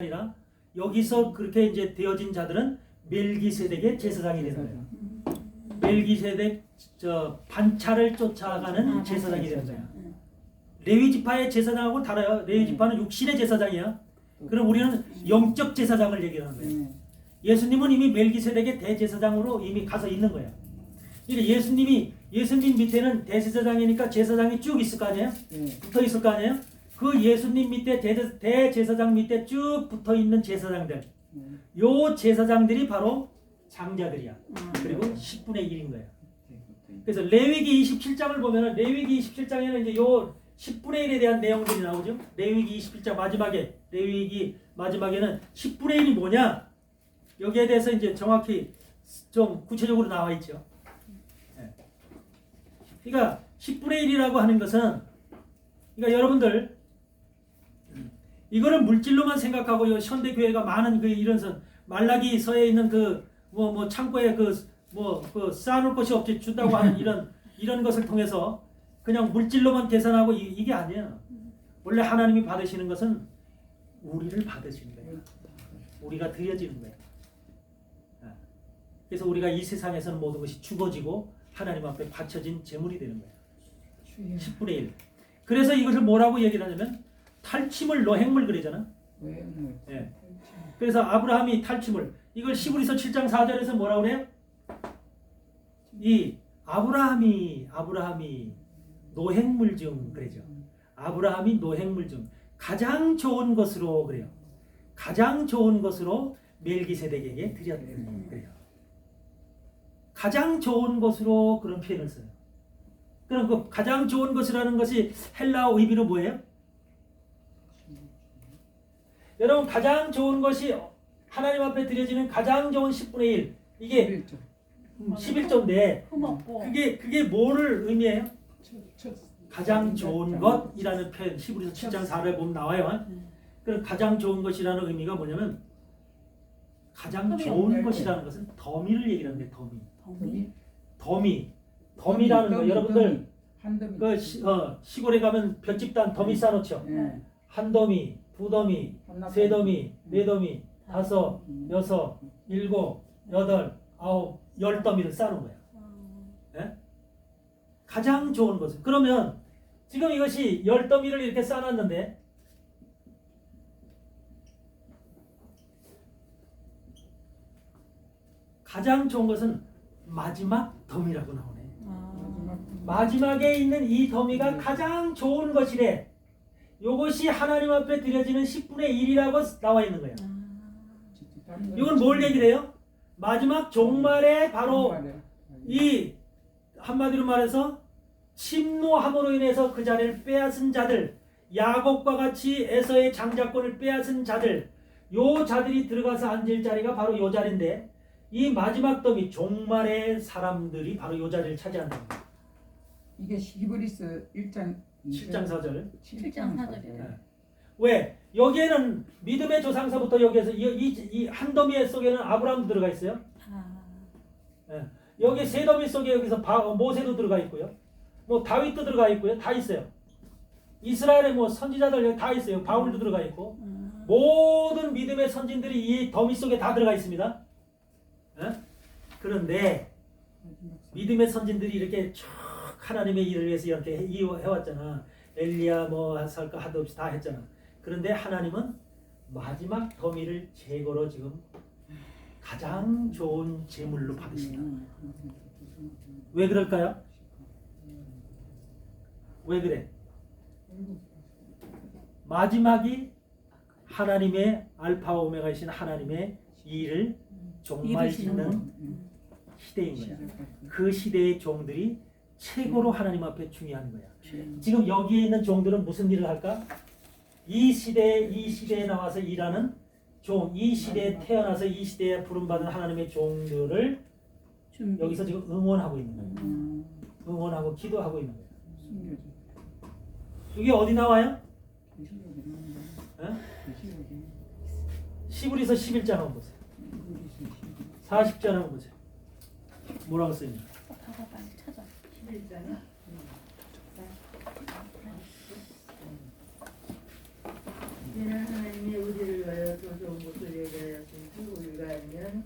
아니라 여기서 그렇게 이제 되어진 자들은 멜기세덱의 제사장이 되는 거예요. 멜기세덱 반차를 쫓아가는 제사장이 되는 거예요. 레위 지파의 제사장하고 달라요. 레위 지파는 육신의 제사장이야. 그럼 우리는 영적 제사장을 얘기하는 거예요. 예수님은 이미 멜기세덱의 대제사장으로 이미 가서 있는 거예요. 그러니까 예수님 밑에는 대제사장이니까 제사장이 쭉 있을 거 아니에요? 붙어 있을 거 아니에요? 그 예수님 밑에 대제사장 밑에 쭉 붙어 있는 제사장들, 요 제사장들이 바로 장자들이야. 그리고 10분의 1인 거예요. 그래서 레위기 27장을 보면은 레위기 27장에는 이제 요 10분의 1에 대한 내용들이 나오죠. 레위기 27장 마지막에 레위기 마지막에는 10분의 1이 뭐냐? 여기에 대해서 이제 정확히 좀 구체적으로 나와 있죠. 그러니까 10분의 1이라고 하는 것은 그러니까 여러분들 이거는 물질로만 생각하고 현대 교회가 많은 그 이런 말라기서에 있는 그 뭐 창고에 그 쌓아놓을 것이 없지 준다고 하는 이런 것을 통해서 그냥 물질로만 계산하고 이게 아니에요. 원래 하나님이 받으시는 것은 우리를 받으시는 거예요. 우리가 드려지는 거예요. 그래서 우리가 이 세상에서는 모든 것이 죽어지고 하나님 앞에 바쳐진 제물이 되는 거예요. 10분의 1. 그래서 이것을 뭐라고 얘기를 하냐면 탈취물 노획물 그러잖아. 예. 그래서 아브라함이 탈취물 이걸 시브리서 7장 4절에서 뭐라고 그래요? 이 아브라함이 노획물 중 그러죠. 아브라함이 노획물 중 가장 좋은 것으로 그래요. 가장 좋은 것으로 멜기세덱에게 드렸더니 그래요. 가장 좋은 것으로 그런 표현을 써요. 그럼 그 가장 좋은 것이라는 것이 헬라어 의미로 뭐예요? 여러분 가장 좋은 것이 하나님 앞에 드려지는 가장 좋은 10분의 1 이게 11조인데 그게 뭐를 의미해요? 가장 좋은 것이라는 표현 히브리서 7장 4절에 보면 나와요. 그럼 가장 좋은 것이라는 의미가 뭐냐면 가장 좋은 것이라는 것은 더미를 얘기하는데 더미라는 거 여러분들 그 시골에 가면 볏집단 더미 쌓아놓죠. 한 더미, 두 더미, 세 더미, 네 더미, 다섯, 여섯, 일곱, 여덟, 아홉, 열 더미를 쌓는 거예요. 네? 가장 좋은 것은 그러면 지금 이것이 열 더미를 이렇게 쌓아놨는데 가장 좋은 것은 마지막 더미라고 나오네. 마지막에 있는 이 더미가 가장 좋은 것이래. 이것이 하나님 앞에 드려지는 10분의 1이라고 나와 있는 거예요. 이건 뭘 얘기를 해요? 마지막 종말에 바로 이 한마디로 말해서 침노함으로 인해서 그 자리를 빼앗은 자들, 야곱과 같이 에서의 장자권을 빼앗은 자들, 요 자들이 들어가서 앉을 자리가 바로 요 자리인데 이 마지막 더미 종말의 사람들이 바로 요 자리를 차지한다는 거예요. 이게 히브리서 1장 7장 4절. 7장 4절이에요. 왜? 여기에는 믿음의 조상서부터 여기에서 이 한 더미 속에는 아브라함도 들어가 있어요. 여기 세 더미 속에 여기서 모세도 들어가 있고요. 뭐 다윗도 들어가 있고요. 다 있어요. 이스라엘의 뭐 선지자들 여기 다 있어요. 바울도 들어가 있고 모든 믿음의 선진들이 이 더미 속에 다 들어가 있습니다. 그런데 믿음의 선진들이 이렇게 쭉 하나님의 일을 위해서 이렇게 해왔잖아. 엘리야 뭐 살까 하도 없이 다 했잖아. 그런데 하나님은 마지막 더미를 제거로 지금 가장 좋은 제물로 받으신다. 왜 그럴까요? 왜 그래? 마지막이 하나님의 알파 오메가이신 하나님의 일을 종말 짓는 시대인 거야. 그 시대의 종들이 최고로 하나님 앞에 중요한 거야. 지금 여기에 있는 종들은 무슨 일을 할까? 이 시대에 나와서 일하는 종, 이 시대에 태어나서 이 시대에 부름받은 하나님의 종들을 여기서 지금 응원하고 있는 거예요. 응원하고 기도하고 있는 거예요. 이게 어디 나와요? 시브리서 11장 한번 보세요. 40절 한번 보세요. 뭐라고 써있냐? 빨리 찾아. 11장이요? 이는 하나님이 우리를 위하여 더 좋은 것을 예비하였으니 우리가 아니면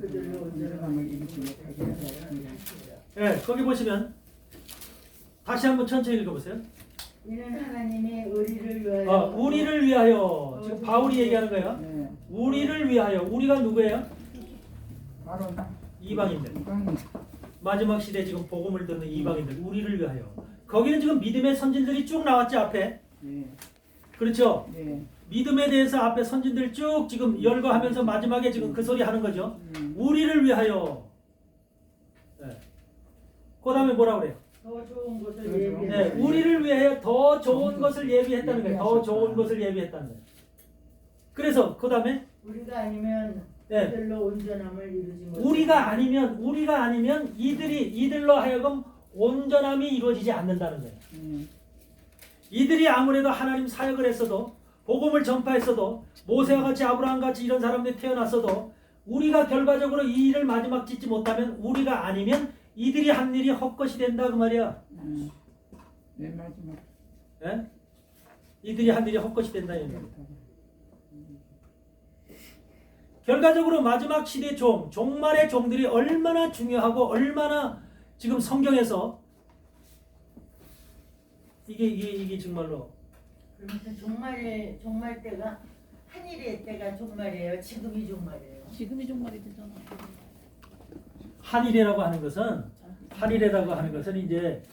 그들로 온전함을 이루지 못하게 하였습니다. 네, 거기 보시면 다시 한번 천천히 읽어보세요. 이는 하나님이 우리를 위하여 우리를 위하여 지금 바울이 얘기하는 거예요. 네. 우리를 위하여. 우리가 누구예요? 바로 이방인들. 이방인. 마지막 시대에 지금 복음을 듣는 이방인들. 우리를 위하여. 거기는 지금 믿음의 선진들이 쭉 나왔죠, 앞에. 네. 그렇죠? 네. 믿음에 대해서 앞에 선진들 쭉 지금 열거하면서 마지막에 지금 그 소리 하는 거죠. 우리를 위하여. 네. 그 다음에 뭐라 그래요? 더 좋은 것을 네, 예비하였습니다. 네, 우리를 위하여 더 좋은 것을 예비했다는 거예요. 더 좋은 것을 예비했다는 거예요. 그래서 그 다음에 우리가 아니면 네, 그들로 온전함을 이루지 못하게 우리가 아니면 이들로 하여금 온전함이 이루어지지 않는다는 거예요. 이들이 아무래도 하나님 사역을 했어도 복음을 전파했어도 모세와 같이 아브라함 같이 이런 사람들이 태어났어도 우리가 결과적으로 이 일을 마지막 짓지 못하면 우리가 아니면 이들이 한 일이 헛것이 된다 그 말이야. 네, 마지막. 예? 이들이 한 일이 헛것이 된다 이 말이야. 결과적으로 마지막 시대 종말의 종들이 얼마나 중요하고 얼마나 지금 성경에서 이게 정말로 그러면 종말 때가 한일의 때가 종말이에요. 지금이 종말이에요. 지금이 종말이 되잖아. 한일이라고 하는 것은 이제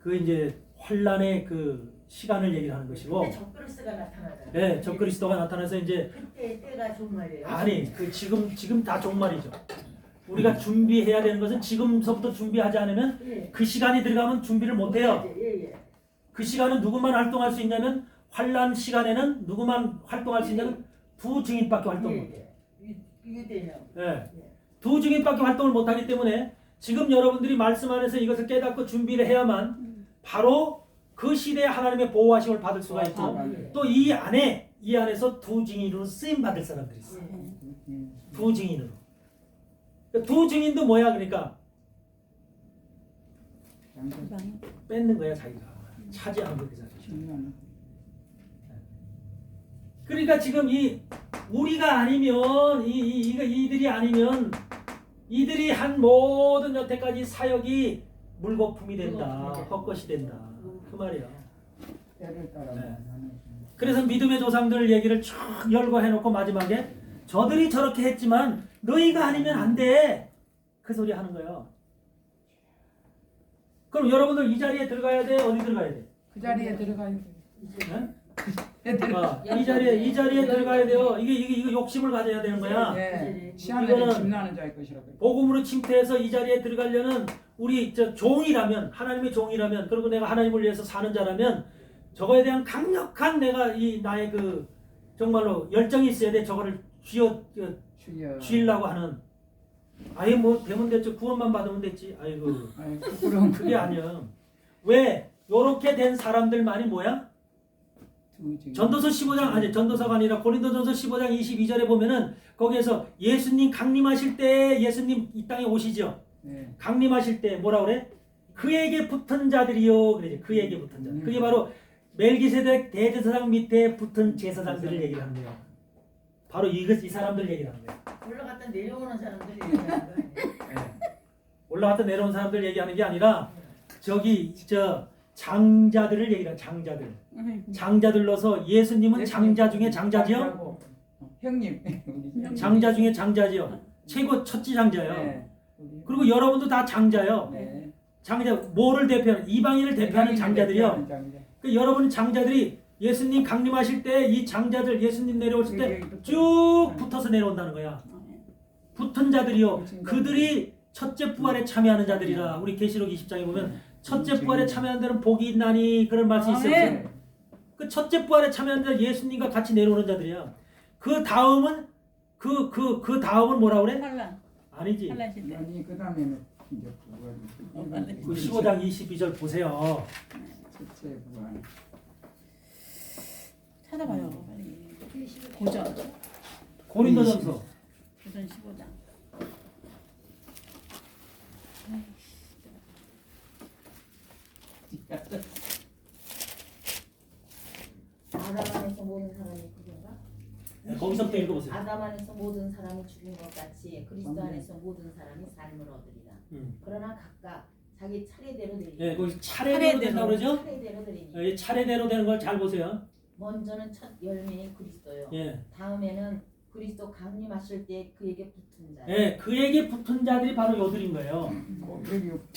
이제 환란의 그 시간을 얘기하는 것이고, 근데 적그리스도가 나타나잖아요. 네, 적그리스도가 나타나서 이제 그때 때가 종말이에요. 아니 그 지금 다 종말이죠. 우리가 준비해야 되는 것은 지금서부터 준비하지 않으면 예. 그 시간이 들어가면 준비를 못 해요. 예. 그 시간은 누구만 활동할 수 있냐면 환란 시간에는 누구만 활동할 수 있냐면 두 증인밖에 활동 못 해요. 이게 되냐고. 네. 두 증인밖에 활동을 못 하기 때문에 지금 여러분들이 말씀 안에서 이것을 깨닫고 준비를 해야만 바로 그 시대에 하나님의 보호하심을 받을 수가 있고 또 이 안에서 두 증인으로 쓰임 받을 사람들이 있어요. 두 증인으로. 두 증인도 뭐야 그러니까 뺏는 거야 자기가 차지하는 거그 자리. 그러니까 지금 우리가 아니면 이들이 아니면 이들이 한 모든 여태까지 사역이 물거품이 된다, 헛것이 된다 그 말이야. 네. 그래서 믿음의 조상들 얘기를 쭉 열거해놓고 마지막에 저들이 저렇게 했지만 너희가 아니면 안 돼. 그 소리 하는 거예요. 그럼 여러분들 이 자리에 들어가야 돼? 어디 들어가야 돼? 그 자리에 들어가야 돼. 네? 이 자리에 들어가야 돼요. 이게 욕심을 가져야 되는 거야. 네. 이거는 시하늘에 김나는 자일 것이라고. 복음으로 침투해서 이 자리에 들어가려는 우리 종이라면 하나님의 종이라면 그리고 내가 하나님을 위해서 사는 자라면 저거에 대한 강력한 나의 그 정말로 열정이 있어야 돼. 저거를 쥐려고 하는. 아예 뭐 되면 됐죠. 구원만 받으면 됐지. 아이고. 부끄러운 그게 아니야. 왜 요렇게 된 사람들만이 뭐야? 전도서 15장 아니 전도서가 아니라 고린도전서 15장 22절에 보면은 거기에서 예수님 강림하실 때 예수님 이 땅에 오시죠. 네. 강림하실 때 뭐라 그래? 그에게 붙은 자들이요. 그러지. 그에게 붙은 자. 그게 바로 멜기세덱 대제사장 밑에 붙은 제사장들을 얘기를 하는 거예요. 바로 이 사람들 얘기를 하는 거예요. 올라갔다 내려오는 사람들이 얘기하는 거 아니에요? 올라갔다 내려온 사람들 얘기하는 게 아니라 장자들을 얘기하는 장자들. 장자들로서 예수님은 장자 중에 장자지요? 형님. 장자 중에 장자지요. 최고 첫째 장자예요. 네. 그리고 여러분도 다 장자예요. 네. 장자 뭐를 대표하는 이방인을 대표하는 장자들이요. 그 여러분 장자들이 예수님 강림하실 때 이 장자들 예수님 내려오실 때 쭉 붙어서 내려온다는 거야. 붙은 자들이요. 그들이 첫째 부활에 참여하는 자들이라. 우리 계시록 20장에 보면 첫째 부활에 참여하는 자는 복이 있나니 그런 말씀이 있어요. 그 첫째 부활에 참여하는 자 예수님과 같이 내려오는 자들이야. 그 다음은 그 다음은 뭐라 그래? 환란. 아니지. 환란 시대. 아니 그 다음에는 이제 그 15장 22절 보세요. 첫째 부활. 찾아봐요. 빨리. 고전. 고린도전서. 고전 15장. 나라만에서 모는 사람이 그게 아담 안에서 모든 사람이 죽은 것 같이 그리스도 안에서 모든 사람이 삶을 얻으리라. 그러나 각각 자기 차례대로 드리니. 예, 거기 차례대로 된다 그러죠? 차례대로 드리니. 이 차례대로 되는 걸 잘 보세요. 먼저는 첫 열매인 그리스도요. 예. 다음에는 그리스도 강림하실 때 그에게 붙은 자. 예, 그에게 붙은 자들이 바로 요들인 거예요.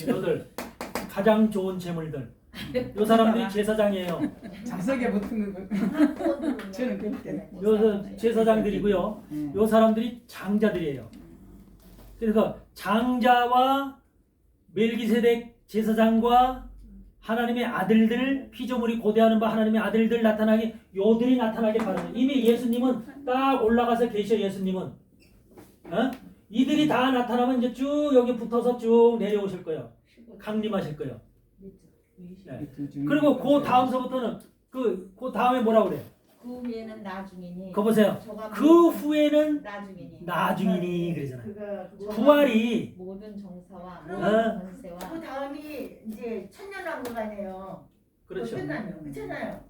요들 가장 좋은 재물들. 요 사람들이 제사장이에요. 자석에 붙은 거. 저는 그렇게. 요 제사장들이고요. 요 사람들이 장자들이에요. 그래서 장자와 멜기세덱 제사장과 하나님의 아들들, 피조물이 고대하는 바 하나님의 아들들 나타나게 요들이 나타나게 바랍니다. 이미 예수님은 딱 올라가서 계셔. 예수님은 이들이 다 나타나면 이제 쭉 여기 붙어서 쭉 내려오실 거예요. 강림하실 거예요. 네. 그리고 그 다음서부터는 그 다음에 뭐라 그래요? 그 후에는 나중이니. 거 보세요. 저가 그 후에는 나중이니. 나중이니 그러잖아요. 그가 부활이 모든 정사와 그럼 모든 권세와 그 다음이 이제 천년왕국 아니에요. 그렇죠. 끝나면 그렇잖아요.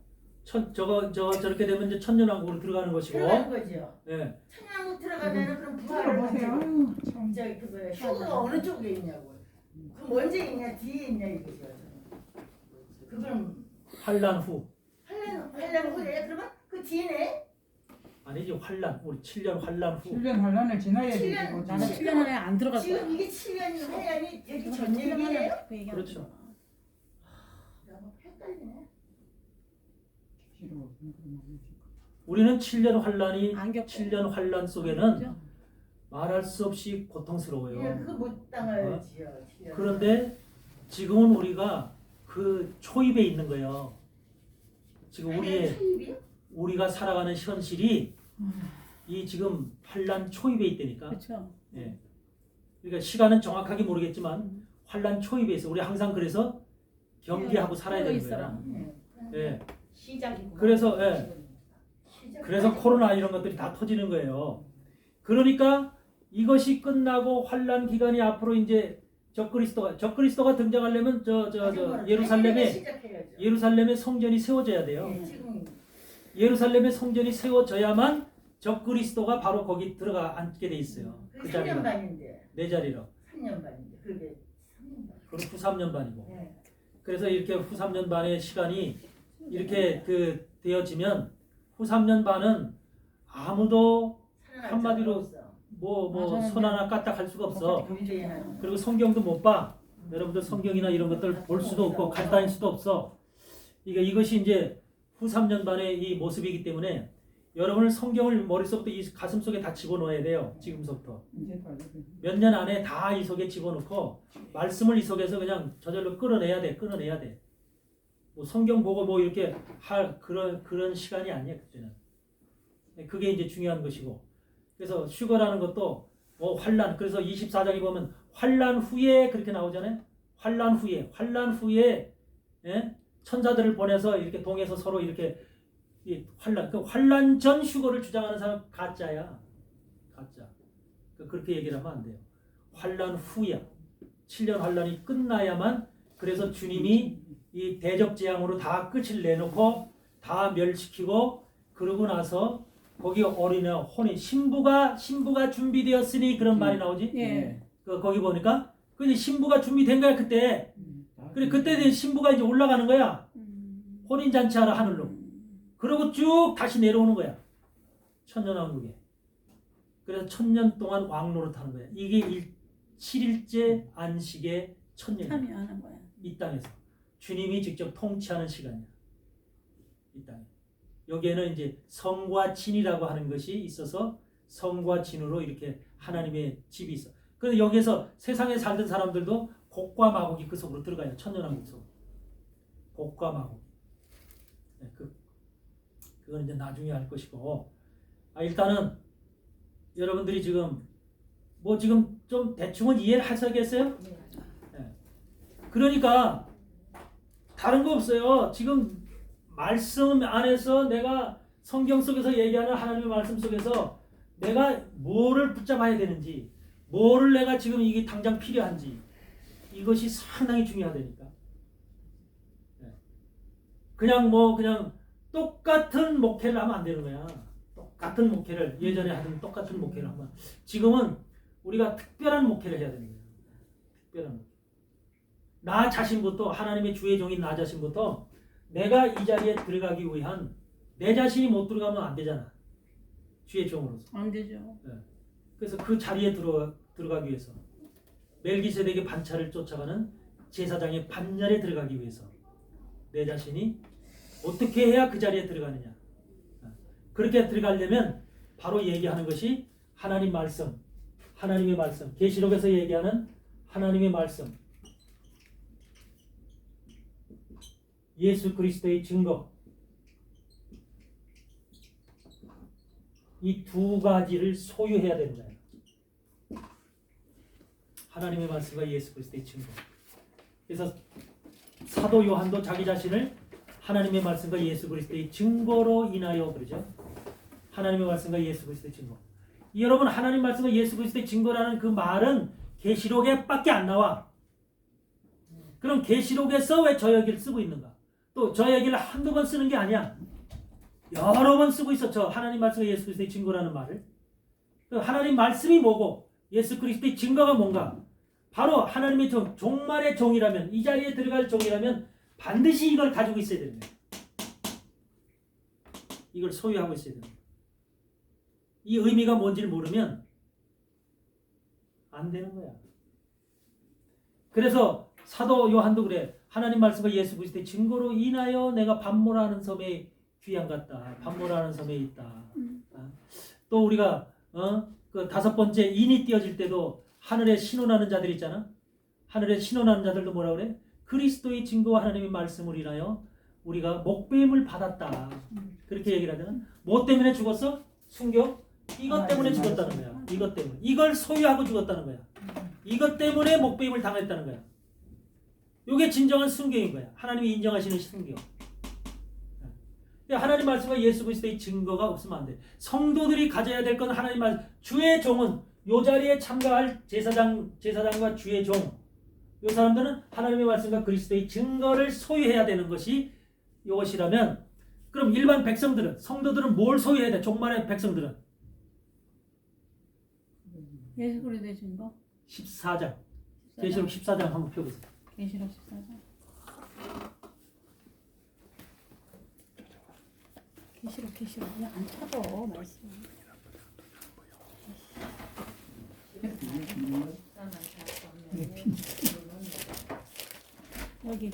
저렇게 되면 이제 천년왕국으로 들어가는 것이고, 들어가는 거죠. 예, 천년왕국 들어가면은 그럼 부활을 하죠. 아유, 참. 이제 그거예요. 휴가 어느 쪽에 있냐고요. 그럼 먼저 있냐 뒤에 있냐 이거죠. 그걸 환란 후 하려는 후에 그러면 그 뒤에네. 아니지 환란 우리 7년 환란 후 7년 환란을 지나야 칠 되고 년. 나는 7년 안에 안 들어갈 거야. 지금 이게 7년이 하얀이 되기 전 얘기예요? 그 얘기하는 그렇죠. 거잖아. 너무 헷갈리네. 우리는 7년 환란이 안 겪고. 7년 환란 속에는 그죠? 말할 수 없이 고통스러워요. 예, 그거 못 당할지요. 7년. 그런데 지금은 우리가 그 초입에 있는 거예요. 지금 우리가 살아가는 현실이 이 지금 환란 초입에 있다니까. 그렇죠. 예. 그러니까 시간은 정확하게 모르겠지만 환란 초입에 있어. 우리 항상 그래서 경계하고 살아야 되는 거예요. 예. 시작이고. 그래서 그래서 코로나 이런 것들이 다 터지는 거예요. 그러니까 이것이 끝나고 환란 기간이 앞으로 이제 적그리스도가 등장하려면 예루살렘의 성전이 세워져야 돼요. 예루살렘의 성전이 세워져야만 적그리스도가 바로 거기 들어가 앉게 돼 있어요. 그 3년 자리로. 반인데. 내 자리로. 3년 반인데. 그게 3년 반. 그리고 후 3년 반이고. 네. 그래서 이렇게 후 3년 반의 시간이 이렇게 되어지면 후 3년 반은 아무도 한마디로 손 하나 까딱 할 수가 없어. 그리고 성경도 못 봐. 여러분들 성경이나 이런 것들 볼 수도 없고 갈 다닐 수도 없어. 이것이 이제 후 3년 반의 이 모습이기 때문에 여러분은 성경을 머릿속부터 이 가슴속에 다 집어넣어야 돼요. 지금부터. 몇 년 안에 다 이 속에 집어넣고 말씀을 이 속에서 그냥 저절로 끌어내야 돼. 뭐 성경 보고 뭐 이렇게 할 그런 시간이 아니야 그때는. 그게 이제 중요한 것이고. 그래서 휴거라는 것도 환란. 그래서 24장에 보면 환란 후에 그렇게 나오잖아요. 환란 후에 예? 천사들을 보내서 이렇게 동에서 서로 이렇게 환란 전 휴거를 주장하는 사람 가짜야. 가짜. 그렇게 얘기를 하면 안 돼요. 환란 후야. 7년 환란이 끝나야만. 그래서 주님이 이 대접 재앙으로 다 끝을 내놓고 다 멸시키고 그러고 나서 거기 어린애 혼인 신부가 준비되었으니 그런 말이 나오지. 예. 거기 보니까 그 신부가 준비된 거야 그때. 그래 그때 된 신부가 이제 올라가는 거야. 혼인 잔치하러 하늘로. 그러고 쭉 다시 내려오는 거야. 천년왕국에. 그래서 1000년 동안 왕노릇 하는 거야. 이게 7일째 안식의 1000년이야. 참여하는 거야. 이 땅에서 주님이 직접 통치하는 시간이야. 이 땅에. 여기에는 이제 성과 진이라고 하는 것이 있어서 성과 진으로 이렇게 하나님의 집이 있어. 그래서 여기에서 세상에 살던 사람들도 곡과 마곡이 그 속으로 들어가요. 천년왕국 속. 곡과 마곡. 네, 그건 이제 나중에 할 것이고. 일단은 여러분들이 지금 좀 대충은 이해를 하시겠어요? 네. 그러니까 다른 거 없어요. 지금 말씀 안에서 내가 성경 속에서 얘기하는 하나님의 말씀 속에서 내가 뭐를 붙잡아야 되는지, 뭐를 내가 지금 이게 당장 필요한지 이것이 상당히 중요하다니까. 그냥 똑같은 목회를 하면 안 되는 거야. 같은 목회를 예전에 하던 똑같은 목회를 한번 지금은 우리가 특별한 목회를 해야 됩니다. 특별한 목회. 나 자신부터 하나님의 주의 종인 나 자신부터 내가 이 자리에 들어가기 위한 내 자신이 못 들어가면 안 되잖아. 주의 종으로서. 안 되죠. 그래서 그 자리에 들어가기 위해서 멜기세덱의 반차를 쫓아가는 제사장의 반열에 들어가기 위해서 내 자신이 어떻게 해야 그 자리에 들어가느냐. 그렇게 들어가려면 바로 얘기하는 것이 하나님 말씀, 하나님의 말씀, 계시록에서 얘기하는 하나님의 말씀, 예수 그리스도의 증거, 이 두 가지를 소유해야 된다. 하나님의 말씀과 예수 그리스도의 증거. 그래서 사도 요한도 자기 자신을 하나님의 말씀과 예수 그리스도의 증거로 인하여 그러죠. 하나님의 말씀과 예수 그리스도의 증거. 여러분 하나님 말씀과 예수 그리스도의 증거라는 그 말은 계시록에 밖에 안 나와. 그럼 계시록에서 왜 저 얘기를 쓰고 있는가? 또 저 얘기를 한두 번 쓰는 게 아니야. 여러 번 쓰고 있어. 저 하나님 말씀과 예수 그리스도의 증거라는 말을. 하나님 말씀이 뭐고 예수 그리스도의 증거가 뭔가? 바로 하나님의 종말의 종이라면, 이 자리에 들어갈 종이라면 반드시 이걸 가지고 있어야 됩니다. 이걸 소유하고 있어야 됩니다. 이 의미가 뭔지를 모르면 안 되는 거야. 그래서 사도 요한도 그래. 하나님 말씀과 예수 그리스도의 증거로 인하여 내가 반모라는 섬에 귀양 같다. 반모라는 섬에 있다. 또 우리가 그 다섯 번째 인이 띄어질 때도 하늘에 신원하는 자들 있잖아. 하늘에 신원하는 자들도 뭐라 그래? 그리스도의 증거와 하나님의 말씀을 인하여 우리가 목배임을 받았다. 그렇게 얘기를 하잖아. 뭐 때문에 죽었어? 순교? 이것 때문에 죽었다는 거야. 이것 때문에. 이걸 소유하고 죽었다는 거야. 이것 때문에 목배임을 당했다는 거야. 이게 진정한 순교인 거야. 하나님이 인정하시는 순교. 하나님 말씀과 예수 그리스도의 증거가 없으면 안 돼. 성도들이 가져야 될 건 하나님 말씀. 주의 종은 이 자리에 참가할 제사장과 주의 종. 이 사람들은 하나님의 말씀과 그리스도의 증거를 소유해야 되는 것이 이것이라면, 그럼 일반 백성들은, 성도들은 뭘 소유해야 돼? 종말의 백성들은 예수 그리스도의 증거. 14장. 계시록 14장 한번 펴보세요. 계시록 14장. 계시록 그냥 안 찾아 말씀. 여기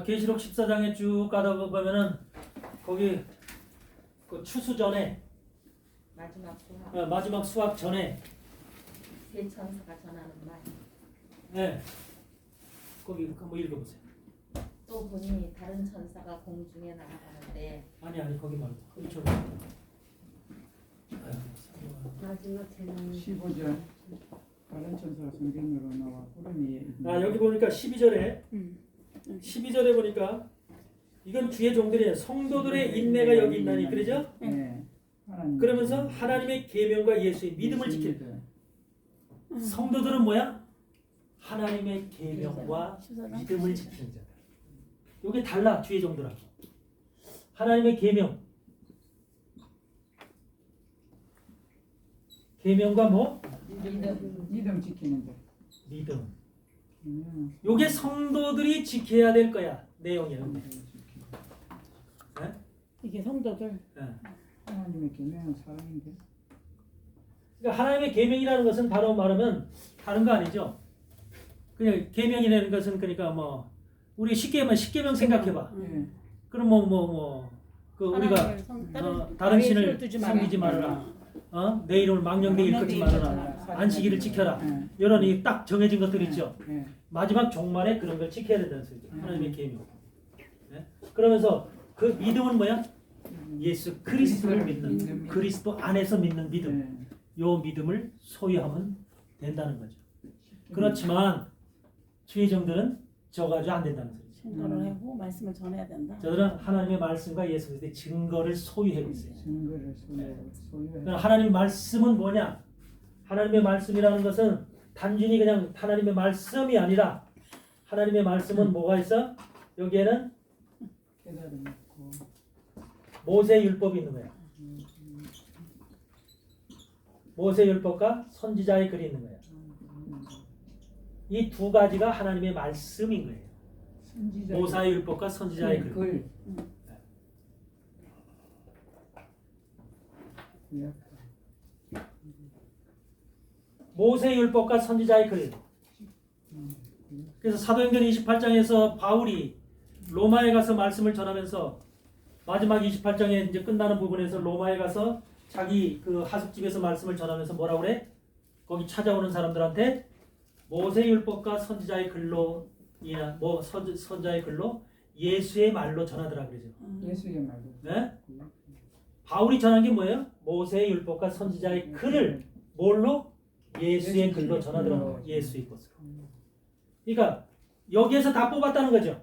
계시록 14장에 쭉 가다 보면은 거기 그 추수 전에 마지막 수확 전에 세 천사가 전하는 말. 네. 거기 한번 읽어보세요. 또 보니 다른 천사가 공중에 날아가는데 아니 거기 말고 이쪽. 마지막 제는 15절 다른 천사가 성경으로 나와 구름 위에 여기 보니까 12절에 보니까 이건 주의 종들이에요. 성도들의 인내가 여기 있나니 그러죠? 네. 그러면서 하나님의 계명과 예수의 믿음을 지킬 성도들은 뭐야? 하나님의 계명과 믿음을 지키는 자들. 이게 달라. 주의 종들하고 하나님의 계명과 뭐? 믿음 지키는 자. 믿음. 요게 성도들이 지켜야 될 거야. 내용이에요. 네? 이게 성도들. 네. 하나님의 계명은 사랑인데. 그러니까 하나님의 계명이라는 것은 바로 말하면 다른 거 아니죠. 그냥 계명이라는 것은 그러니까 뭐 우리 쉽게 생각해봐. 그럼 그 우리가 다른 신을 섬기지 말아라. 내 이름을 망령되게 일컫지 말아라. 안식일을 지켜라. 이런 이 딱 정해진 것들 있죠. 마지막 종말에 그런 걸 지켜야 된다는 소리죠. 하나님의 계명. 네? 그러면서 그 믿음은 뭐야? 예수 그리스도를 믿는, 그리스도 안에서 믿는 믿음. 요 믿음을 소유하면 된다는 거죠. 그렇지만 주의 종들은 저거 가지고 안 된다는 소리죠. 증거를 하고 말씀을 전해야 된다. 저들은 하나님의 말씀과 예수 그리스도의 증거를 소유하고 있어요. 증거를 소유해. 하나님의 말씀은 뭐냐? 하나님의 말씀이라는 것은 단순히 그냥 하나님의 말씀이 아니라 하나님의 말씀은 뭐가 있어? 여기에는 깨달음 있고 모세 율법이 있는 거야. 모세 율법과 선지자의 글이 있는 거야. 이 두 가지가 하나님의 말씀인 거예요. 선지자 모세의 율법과 선지자의 글. 글. 모세 율법과 선지자의 글. 그래서 사도행전 28장에서 바울이 로마에 가서 말씀을 전하면서 마지막 28장에 이제 끝나는 부분에서 로마에 가서 자기 그 하숙집에서 말씀을 전하면서 뭐라고 그래? 거기 찾아오는 사람들한테 모세 율법과 선지자의 글로 뭐 선자의 글로 예수의 말로 전하더라 그러죠. 예수의 말로. 네? 바울이 전한 게 뭐예요? 모세 율법과 선지자의 글을 뭘로? 예수의 글로 전하더라. 예수의 것으로. 그러니까 여기에서 다 뽑았다는 거죠.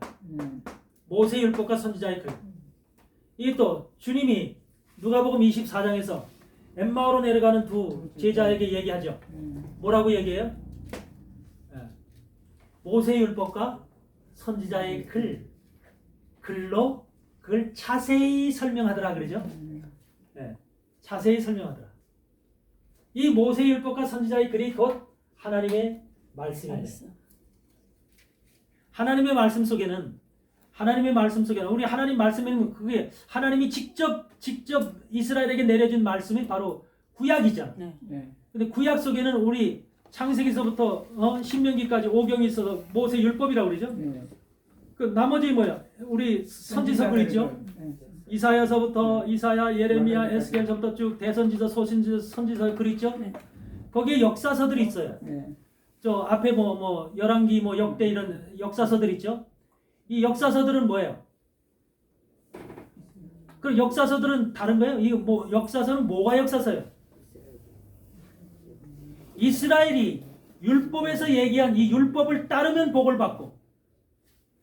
모세 율법과 선지자의 글. 이게 또 주님이 누가복음 24장에서 엠마오로 내려가는 두 제자에게 얘기하죠. 뭐라고 얘기해요? 모세 율법과 선지자의 글로 그걸 자세히 설명하더라 그러죠. 자세히 설명하더라. 이 모세 율법과 선지자의 글이 곧 하나님의 말씀입니다. 하나님의 말씀 속에는 우리 하나님 말씀에는 그게 하나님이 직접 이스라엘에게 내려준 말씀이 바로 구약이잖아. 근데 구약 속에는 우리 창세기서부터 신명기까지 오경이 있어서 모세 율법이라고 그러죠. 그 나머지 뭐야? 우리 선지서글 있죠. 이사야서부터 이사야, 예레미야, 에스겔서부터 쭉 대선지서, 소신지서, 선지서 글 있죠. 거기에 역사서들이 있어요. 저 앞에 뭐 열왕기, 뭐 역대 이런 역사서들 있죠. 이 역사서들은 뭐예요? 그 역사서들은 다른 거예요. 이 뭐 역사서는 뭐가 역사서예요? 이스라엘이 율법에서 얘기한 이 율법을 따르면 복을 받고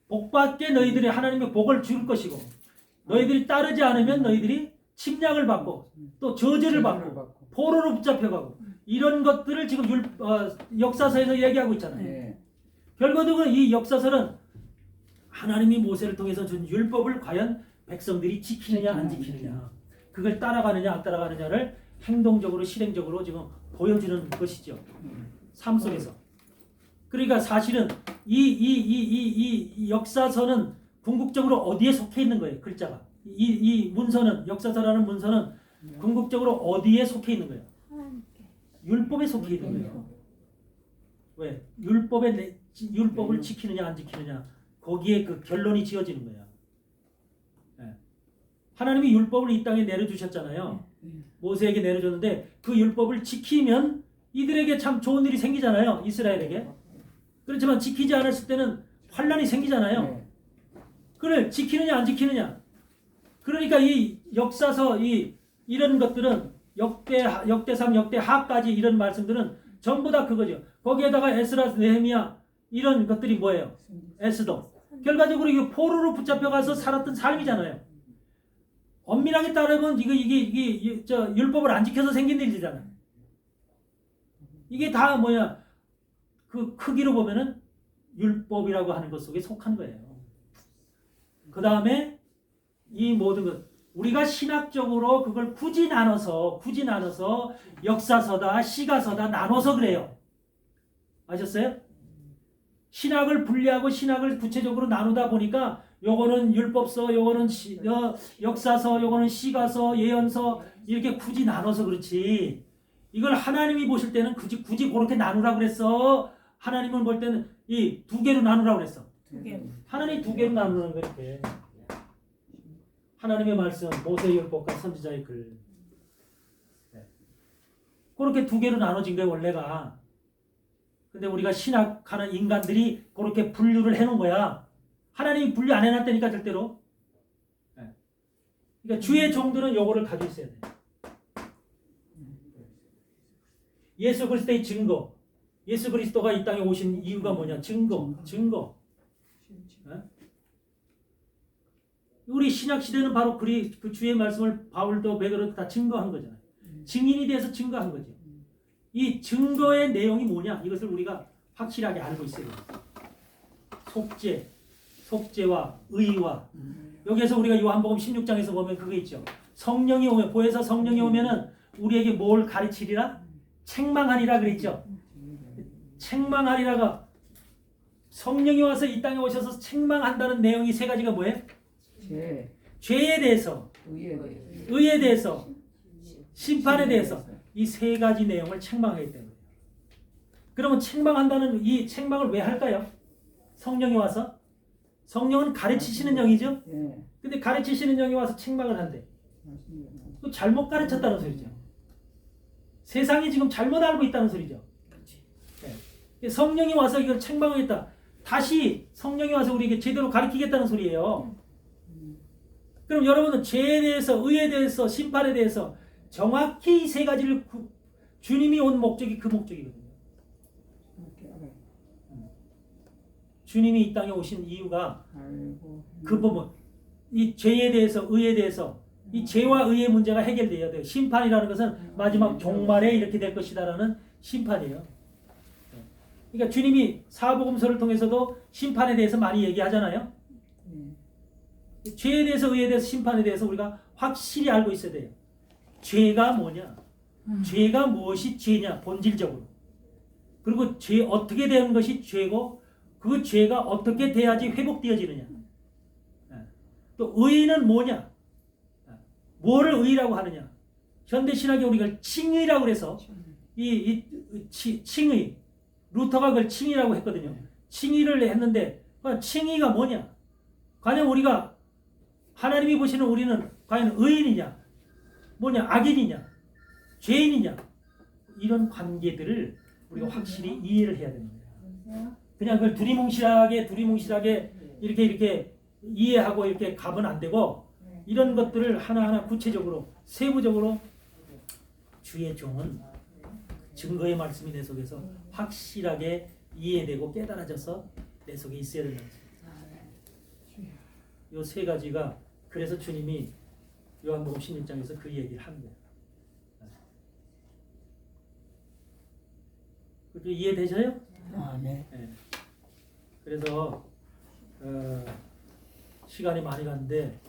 복받게 너희들이 하나님의 복을 줄 것이고 너희들이 따르지 않으면 너희들이 침략을 받고 또 저주를 받고 포로로 붙잡혀가고 이런 것들을 지금 역사서에서 얘기하고 있잖아요. 결과적으로 이 역사서는 하나님이 모세를 통해서 준 율법을 과연 백성들이 지키느냐 안 지키느냐 그걸 따라가느냐 안 따라가느냐를 행동적으로 실행적으로 지금 보여주는 것이죠. 삶 속에서. 그러니까 사실은 이 역사서는 궁극적으로 어디에 속해 있는 거예요? 글자가. 이 문서는 역사서라는 문서는 궁극적으로 어디에 속해 있는 거예요? 율법에 속해 있는 거예요. 왜? 율법을 지키느냐 안 지키느냐 거기에 그 결론이 지어지는 거예요. 하나님이 율법을 이 땅에 내려주셨잖아요. 모세에게 내려줬는데 그 율법을 지키면 이들에게 참 좋은 일이 생기잖아요. 이스라엘에게. 그렇지만 지키지 않았을 때는 환란이 생기잖아요. 그걸 지키느냐 안 지키느냐. 그러니까 이 역사서 이런 것들은 역대상 역대하까지 이런 말씀들은 전부 다 그거죠. 거기에다가 에스라 느헤미야 이런 것들이 뭐예요? 에스더. 결과적으로 이게 포로로 붙잡혀가서 살았던 삶이잖아요. 엄밀하게 따르면 이게 율법을 안 지켜서 생긴 일이잖아요. 이게 다 뭐야? 그 크기로 보면은 율법이라고 하는 것 속에 속한 거예요. 그 다음에 이 모든 것 우리가 신학적으로 그걸 굳이 나눠서 역사서다 시가서다 나눠서 그래요. 아셨어요? 신학을 분리하고 신학을 구체적으로 나누다 보니까 요거는 율법서, 요거는 역사서, 요거는 시가서, 예언서 이렇게 굳이 나눠서 그렇지. 이걸 하나님이 보실 때는 굳이 그렇게 나누라고 그랬어. 하나님은 볼 때는 이 두 개로 나누라고 그랬어. 하나님이 두 개로 나누는 거 이렇게. 하나님의 말씀, 모세의 율법과 선지자의 글. 그렇게 두 개로 나눠진 거예요, 원래가. 근데 우리가 신학하는 인간들이 그렇게 분류를 해놓은 거야. 하나님이 분류 안 해놨다니까 절대로. 그러니까 주의 종들은 요거를 가지고 있어야 돼. 예수 그리스도의 증거. 예수 그리스도가 이 땅에 오신 이유가 뭐냐? 증거. 우리 신약 시대는 바로 그 주의 말씀을 바울도 베드로도 다 증거한 거잖아요. 증인이 돼서 증거한 거죠. 이 증거의 내용이 뭐냐? 이것을 우리가 확실하게 알고 있어야 돼요. 속죄, 속죄와 의와 여기에서 우리가 요한복음 16장에서 보면 그거 있죠. 성령이 오면 보혜사 성령이 오면은 우리에게 뭘 가르치리라? 책망하리라 그랬죠. 책망하리라가 성령이 와서 이 땅에 오셔서 책망한다는 내용이 세 가지가 뭐예요? 죄에 대해서, 의에 대해서, 심판에 대해서 이 세 가지 내용을 책망하기 때문에. 그러면 책망한다는 이 책망을 왜 할까요? 성령이 와서 성령은 가르치시는 영이죠. 근데 가르치시는 영이 와서 책망을 한대. 또 잘못 가르쳤다는 소리죠. 세상이 지금 잘못 알고 있다는 소리죠. 네. 성령이 와서 이걸 책망하겠다. 다시 성령이 와서 우리에게 제대로 가르치겠다는 소리예요. 그럼 여러분은 죄에 대해서, 의에 대해서, 심판에 대해서 정확히 이 세 가지를 주님이 온 목적이 그 목적이거든요. 주님이 이 땅에 오신 이유가 그 부분, 이 죄에 대해서, 의에 대해서 이 죄와 의의 문제가 해결돼야 돼요. 심판이라는 것은 마지막 종말에 이렇게 될 것이다라는 심판이에요. 그러니까 주님이 사복음서를 통해서도 심판에 대해서 많이 얘기하잖아요. 죄에 대해서, 의에 대해서, 심판에 대해서 우리가 확실히 알고 있어야 돼요. 죄가 뭐냐? 죄가 무엇이 죄냐? 본질적으로. 그리고 죄 어떻게 되는 것이 죄고 그 죄가 어떻게 돼야지 회복되어지느냐. 또 의는 뭐냐? 뭐를 의라고 하느냐? 현대신학에 우리가 칭의라고 그래서 칭의, 루터가 그걸 칭의라고 했거든요. 칭의를 했는데 칭의가 뭐냐? 과연 우리가 하나님이 보시는 우리는 과연 의인이냐? 뭐냐? 악인이냐? 죄인이냐? 이런 관계들을 우리가 확실히 이해를 해야 됩니다. 그냥 그걸 두리뭉실하게 이렇게 이해하고 이렇게 가면 안 되고 이런 것들을 하나하나 구체적으로 세부적으로 주의 종은 증거의 말씀이 내 속에서 확실하게 이해되고 깨달아져서 내 속에 있어야 된다는 것입니다. 이 세 가지가 그래서 주님이 요한복음 16장에서 그 얘기를 하는 거예요. 그렇게 이해되셔요? 네. 네. 그래서 시간이 많이 갔는데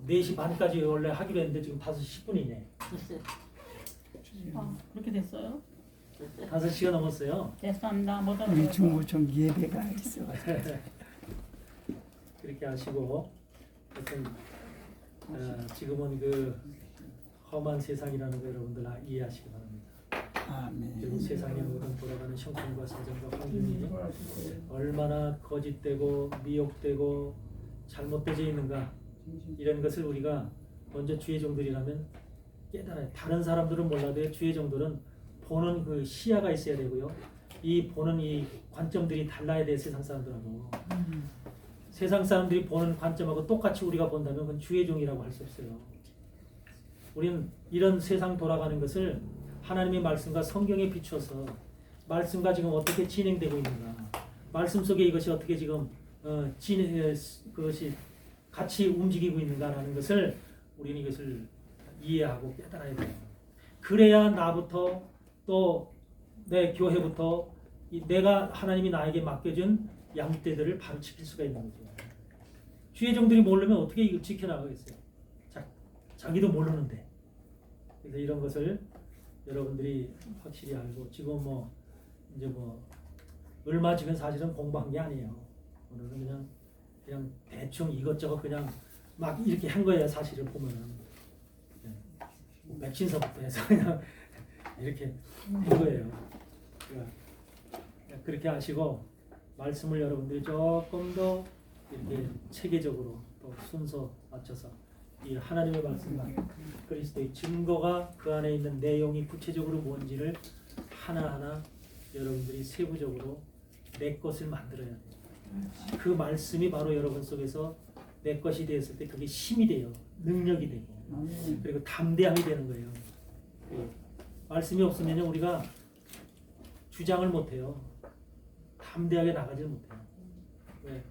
4시 반까지 원래 하기로 했는데 지금 5시 10분이네. 그렇게 됐어요? 5시가 넘었어요. 됐습니다. 못 우리 알아요. 중고청 예배가 있어. 그렇게 하시고 하여튼 지금은 그 험한 세상이라는 거 여러분들 이해하시기 바랍니다. 그리고 세상의 모든 돌아가는 형편과 사정과 환경이 얼마나 거짓되고 미혹되고 잘못되어 있는가 이런 것을 우리가 먼저 주의 종들이라면 깨달아요. 다른 사람들은 몰라도 주의 종들은 보는 그 시야가 있어야 되고요. 이 보는 이 관점들이 달라야 돼요. 세상 사람들하고. 세상 사람들이 보는 관점하고 똑같이 우리가 본다면 그건 주의 종이라고 할 수 없어요. 우리는 이런 세상 돌아가는 것을 하나님의 말씀과 성경에 비추어서 말씀과 지금 어떻게 진행되고 있는가, 말씀 속에 이것이 어떻게 지금 그것이 같이 움직이고 있는가라는 것을 우리는 이것을 이해하고 깨달아야 돼요. 그래야 나부터 또 내 교회부터 내가 하나님이 나에게 맡겨준 양떼들을 바로 지킬 수가 있는 거죠. 주의 종들이 모르면 어떻게 이걸 지켜나가겠어요? 자기도 모르는데. 그래서 이런 것을 여러분들이 확실히 알고 지금 이제 얼마 지금 사실은 공부한 게 아니에요. 오늘은 그냥 대충 이것저것 그냥 막 이렇게 한 거예요. 사실을 보면은 백신서부터 해서 그냥 이렇게 한 거예요. 그러니까 그렇게 하시고 말씀을 여러분들이 조금 더 이렇게 체계적으로 또 순서 맞춰서 이 하나님의 말씀과 그리스도의 증거가 그 안에 있는 내용이 구체적으로 뭔지를 하나하나 여러분들이 세부적으로 내 것을 만들어야 돼요. 그 말씀이 바로 여러분 속에서 내 것이 되었을 때 그게 힘이 돼요. 능력이 되고 그리고 담대함이 되는 거예요. 말씀이 없으면 우리가 주장을 못해요. 담대하게 나가지를 못해요. 왜?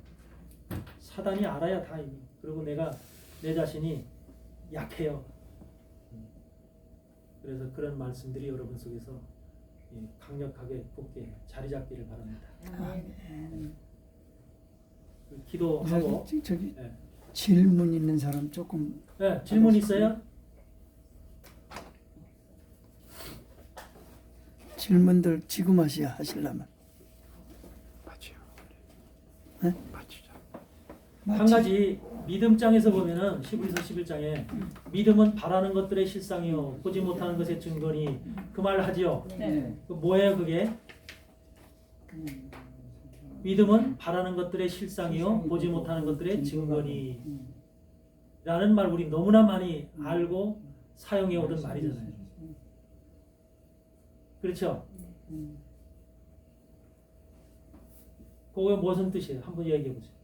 사단이 알아야 다 이미. 그리고 내 자신이 약해요. 그래서 그런 말씀들이 여러분 속에서 강력하게 굳게 자리 잡기를 바랍니다. 기도하고. 저기 네. 질문 있는 사람 조금 네, 질문 있어요? 질문들 지금 하시려면 네? 한 가지 믿음장에서 보면은 11서 11장에 믿음은 바라는 것들의 실상이요 보지 못하는 것의 증거니 그 말 하지요. 네. 그 뭐예요 그게? 믿음은 바라는 것들의 실상이요 보지 못하는 것들의 증거니 라는 말 우리 너무나 많이 알고 사용해 오던 말이잖아요. 그렇죠? 그게 무슨 뜻이에요? 한번 얘기해 보세요.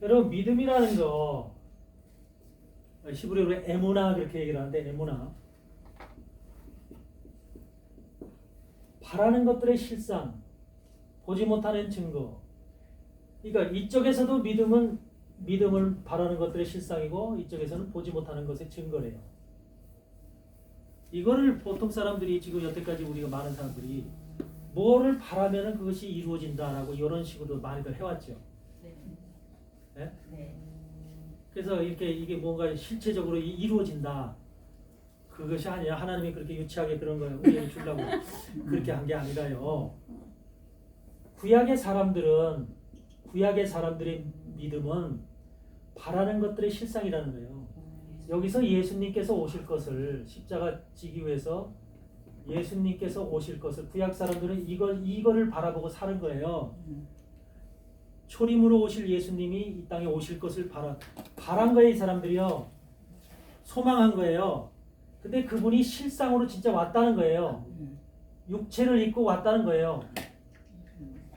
여러분 믿음이라는 거 히브리어로 에무나 그렇게 얘기를 하는데 에무나 바라는 것들의 실상 보지 못하는 증거. 그러니까 이쪽에서도 믿음을 바라는 것들의 실상이고 이쪽에서는 보지 못하는 것의 증거래요. 이거를 보통 사람들이 지금 여태까지 우리가 많은 사람들이 뭐를 바라면은 그것이 이루어진다라고 이런 식으로 많이들 해왔죠. 네? 네. 그래서 이게 뭔가 실체적으로 이루어진다. 그것이 아니라 하나님이 그렇게 유치하게 그런 걸 우리에게 주려고 그렇게 한 게 아니라요. 구약의 사람들의 믿음은 바라는 것들의 실상이라는 거예요. 여기서 예수님께서 오실 것을 십자가 지기 위해서 예수님께서 오실 것을 구약 사람들은 이거를 바라보고 사는 거예요. 초림으로 오실 예수님이 이 땅에 오실 것을 바란 거예요. 이 사람들이요. 소망한 거예요. 근데 그분이 실상으로 진짜 왔다는 거예요. 육체를 입고 왔다는 거예요.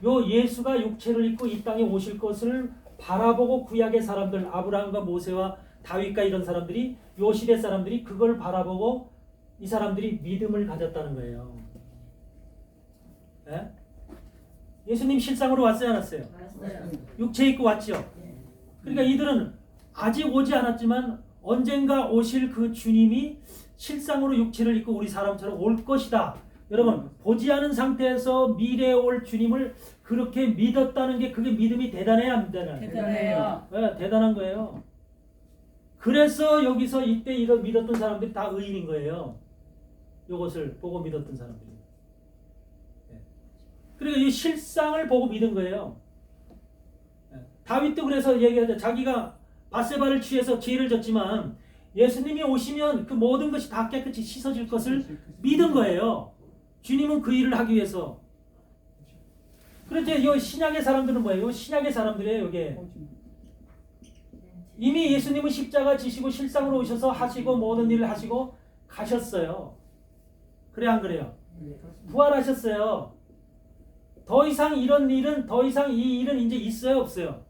요 예수가 육체를 입고 이 땅에 오실 것을 바라보고 구약의 사람들 아브라함과 모세와 다윗과 이런 사람들이 요 시대 사람들이 그걸 바라보고 이 사람들이 믿음을 가졌다는 거예요. 네? 예수님 실상으로 왔어요, 않았어요? 알았어요. 육체 입고 왔죠. 그러니까 이들은 아직 오지 않았지만 언젠가 오실 그 주님이 실상으로 육체를 입고 우리 사람처럼 올 것이다. 여러분 보지 않은 상태에서 미래에 올 주님을 그렇게 믿었다는 게 그게 믿음이 대단해야 안 되나요? 대단해요. 네, 대단한 거예요. 그래서 여기서 이때 이런 믿었던 사람들이 다 의인인 거예요. 이것을 보고 믿었던 사람들이. 그러니까 이 실상을 보고 믿은 거예요. 다윗도 그래서 얘기하죠. 자기가 바세바를 취해서 죄를 졌지만 예수님이 오시면 그 모든 것이 다 깨끗이 씻어질 것을 믿은 거예요. 주님은 그 일을 하기 위해서. 그런데 이 신약의 사람들은 뭐예요? 신약의 사람들이에요. 이게 이미 예수님은 십자가 지시고 실상으로 오셔서 하시고 모든 일을 하시고 가셨어요. 그래 안 그래요? 부활하셨어요. 더 이상 이런 일은 이 일은 이제 있어요 없어요?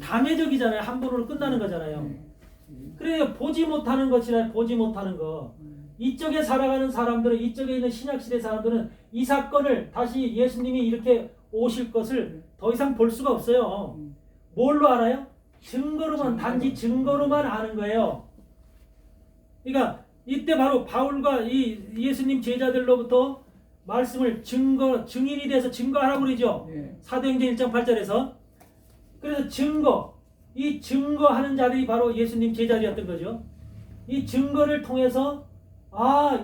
당회적이잖아요. 한 번으로 끝나는 거잖아요. 그래요. 보지 못하는 것이라 보지 못하는 거. 이쪽에 살아가는 사람들은 이쪽에 있는 신약시대 사람들은 이 사건을 다시 예수님이 이렇게 오실 것을 더 이상 볼 수가 없어요. 뭘로 알아요? 증거로만 단지 증거로만 아는 거예요. 그러니까 이때 바로 바울과 이 예수님 제자들로부터 말씀을 증인이 돼서 증거하라고 그러죠. 사도행전 1장 8절에서. 그래서 이 증거하는 자들이 바로 예수님 제자들이었던 거죠. 이 증거를 통해서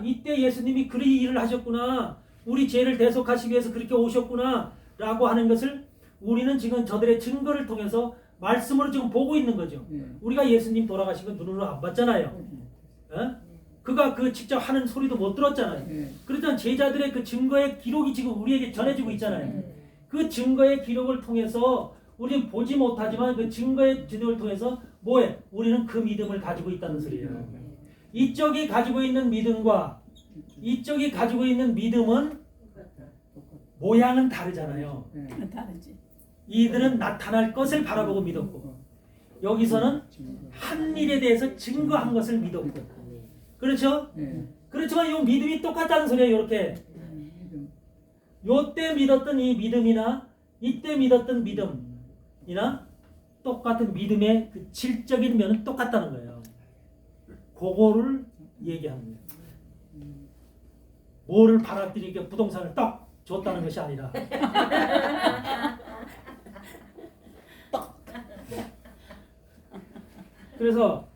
이때 예수님이 그리 일을 하셨구나. 우리 죄를 대속하시기 위해서 그렇게 오셨구나 라고 하는 것을 우리는 지금 저들의 증거를 통해서 말씀으로 지금 보고 있는 거죠. 우리가 예수님 돌아가신 건 눈으로 안 봤잖아요. 그가 그 직접 하는 소리도 못 들었잖아요. 그렇다면 제자들의 그 증거의 기록이 지금 우리에게 전해지고 있잖아요. 그 증거의 기록을 통해서 우리는 보지 못하지만 그 증거의 지도를 통해서 뭐해? 우리는 그 믿음을 가지고 있다는 소리예요. 이쪽이 가지고 있는 믿음과 이쪽이 가지고 있는 믿음은 모양은 다르잖아요. 다르지. 이들은 나타날 것을 바라보고 믿었고 여기서는 한 일에 대해서 증거한 것을 믿었고 그렇죠? 그렇지만 이 믿음이 똑같다는 소리예요. 이렇게 요때 믿었던 이 믿음이나 이때 믿었던 믿음이나 똑같은 믿음의 그 질적인 면은 똑같다는 거예요. 그거를 얘기하는 거예요. 뭐를 팔았더니 이렇게 부동산을 딱 줬다는 것이 아니라 그래서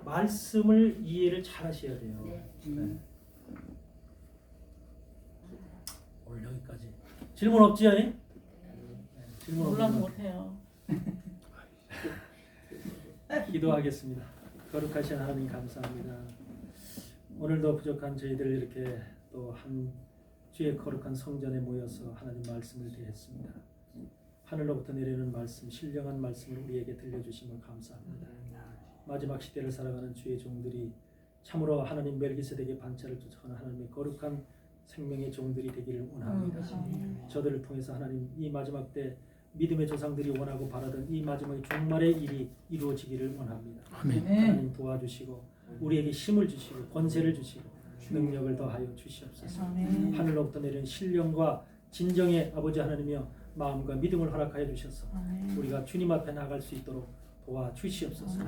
말씀을 이해를 잘 하셔야 돼요. 네. 오늘 여기까지. 질문 없지요? 네? 질문 몰라서 없는 못해요. 기도하겠습니다. 거룩하신 하나님 감사합니다. 오늘도 부족한 저희들 이렇게 또 한 주의 거룩한 성전에 모여서 하나님 말씀을 드렸습니다. 하늘로부터 내리는 말씀, 신령한 말씀을 우리에게 들려주심을 감사합니다. 마지막 시대를 살아가는 주의 종들이 참으로 하나님 멜기세덱의 반차를 쫓아가는 하나님의 거룩한 생명의 종들이 되기를 원합니다. 저들을 통해서 하나님 이 마지막 때 믿음의 조상들이 원하고 바라던 이 마지막의 종말의 일이 이루어지기를 원합니다. 하나님 도와주시고 우리에게 힘을 주시고 권세를 주시고 능력을 더하여 주시옵소서. 하늘로부터 내리는 신령과 진정의 아버지 하나님이여 마음과 믿음을 허락하여 주셔서 우리가 주님 앞에 나갈 수 있도록 도와주시옵소서.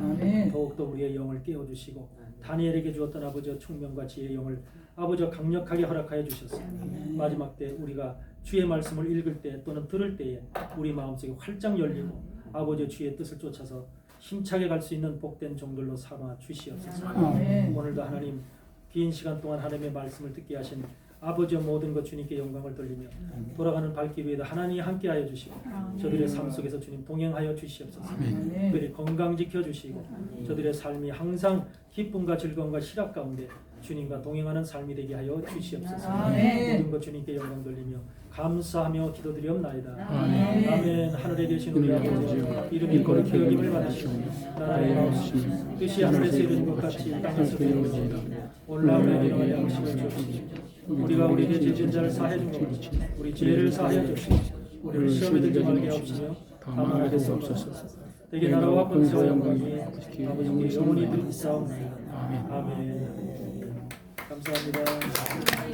더욱더 우리의 영을 깨워주시고 다니엘에게 주었던 아버지의 총명과 지혜의 영을 아버지와 강력하게 허락하여 주셔서 마지막 때 우리가 주의 말씀을 읽을 때 또는 들을 때에 우리 마음속에 활짝 열리고 아버지의 주의 뜻을 쫓아서 힘차게 갈 수 있는 복된 종들로 삼아 주시옵소서. 오늘도 하나님 긴 시간 동안 하나님의 말씀을 듣게 하신 아버지의 모든 것 주님께 영광을 돌리며 돌아가는 발길 위에도 하나님이 함께하여 주시고 저들의 삶 속에서 주님 동행하여 주시옵소서. 특별히 건강 지켜주시고 저들의 삶이 항상 기쁨과 즐거움과 희락 가운데 주님과 동행하는 삶이 되게 하여 주시옵소서. 모든 것 주님께 영광 돌리며 감사하며 기도드리옵나이다. 아멘. 하늘에 계신 우리 아버지 이름이 거룩히 여김을 받으시고 나라의 나옵시며 뜻이 하늘에서 이루어진 것 같이 땅에서도 이루어지이다. 오늘 우리에게 일용할 양식을 주옵시고 우리가 우리에게 죄진 자를 사하여 준 것 같이 우리 죄를 사하여 주시고 우리를 시험에 들지 말게 하옵시며 다만 하게서 없소서. 대개 나라와 권세와 영광이 아버지께 영원히 있사옵나이다. 아멘. 감사합니다.